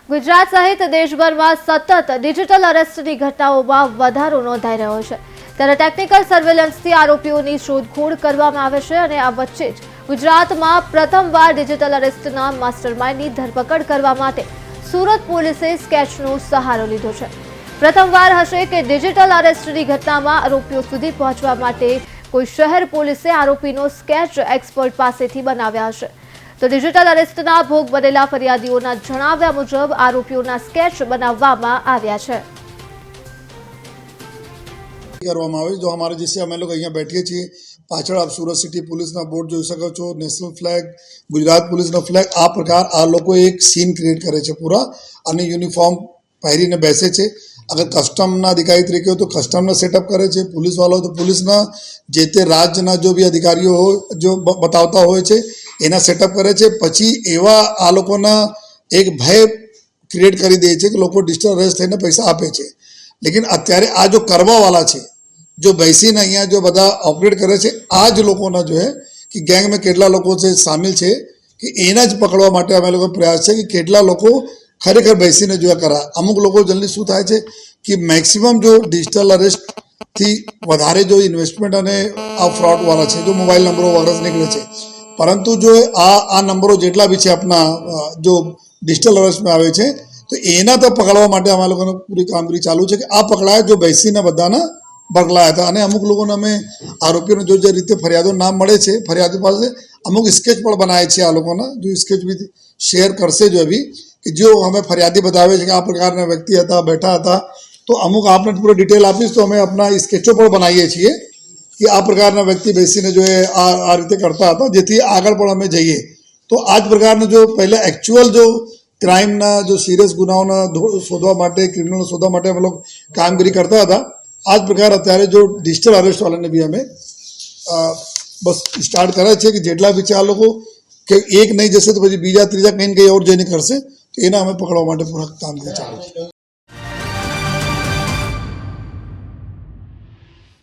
गुजरात सहित देशभर में सतत डिजिटल अरेस्टनी घटनाओं વધારો નોંધાઈ રહ્યો છે ત્યારે ટેકનિકल सर्वेलન્સથી આરોપીઓની શોધખોળ કરવામાં આવે છે અને આ વચ્ચે જ ગુજરાતમાં પ્રથમવાર ડિજિટલ અરેસ્ટના માસ્ટરમાઇન્ડની ધરપકડ કરવા માટે સુરત પોલીસે સ્કેચનો સહારો લીધો છે। પ્રથમવાર હશે કે ડિજિટલ અરેસ્ટની ઘટનામાં આરોપીઓ સુધી પહોંચવા માટે કોઈ શહેર પોલીસે આરોપીનો સ્કેચ એક્સપર્ટ પાસેથી બનાવ્યા હશે। तो डिजिटल अरेस्टना भोग बनेला फरियादीओना जणाव्या मुजब आरोपीओना स्केच बनाववामां आव्या छे। जो हमारे जिससे अमे लोग अहींया बैठीए छीए पाछळ आप सूरत सिटी पुलिसना बोर्ड जोई शको छो, नेशनल फ्लेग, गुजरात पुलिसनो फ्लेग। आ प्रकार आ लोको एक सीन क्रिएट करे छे पूरा अने यूनिफॉर्म પહેરીને બેસે છે। अगर कस्टमना अधिकारी तरीके हो तो कस्टमना सेटअप करे छे, पुलिस वाला हो तो पुलिसना जे ते राज्यना जो भी अधिकारीओ हो जो बतावता होय छे एना सेटअप करे छे। पछी एवा आ लोकोना एक भय क्रिएट करी दे छे कि लोको डिजिटल अरेस्ट थईने पैसा आपे छे। लेकिन अत्यारे आ जो करवावाला छे जो बेसीने अहींया जो बधा ऑपरेट करे छे आ ज लोकोना जो है कि गैंग में केटला लोको छे शामिल छे कि एना ज पकड़वा माटे अमे लोको प्रयास छे कि केटला लोको खरेखर बेसीने जो करा। अमुक लोग जल्दी शू थाय छे कि मैक्सिमम जो डिजिटल अरेस्ट थी वधारे जो इन्वेस्टमेंट अने आ फ्रॉड वाला छे जो मोबाइल नंबरों वगैरह निकले छे, परंतु जो आ नंबरों जेटला भी छे अपना जो डिजिटल अरेस्ट में आवे छे तो एना तो पकड़वा माटे अमे लोकोने पूरी कामगीरी चालू छे कि आ पकड़ाया जो बेसीने बधाना बगलाया था। अने अमुक लोगोने अमे आरोपीओने जो जे रीते फरियादो नाम मळे छे फरियादी पासे अमुक स्केच पण बनावे छे। आ लोकोना जो स्केच भी शेयर करशे जो अभी कि जो हमें फरियादी बतावे कि आ प्रकारना व्यक्ति था बैठा था तो अमुक आपने पूरी डिटेल आपीश तो हमें अपना स्केचो पर बनाईए छीए कि आ प्रकारना व्यक्ति बेसीने जो आ रीते करता था जेथी आगळ पण अमे जईए। तो आज प्रकारना जो पहले एक्चुअल जो क्राइमना जो सीरियस गुनाओना शोधवा माटे क्रिमिनल शोधवा माटे हम लोग कामगीरी करता था। आज प्रकार अत्यारे जो डिजिटल अरेस्ट वाले भी हमें बस स्टार्ट करे छे कि जेटला भी आ लोको के एक नहीं जैसे तो पछी बीजा त्रीजा कहीं न कहीं और जईने करशे तो एना अमे पकड़वा माटे पूरा काम चालू छे।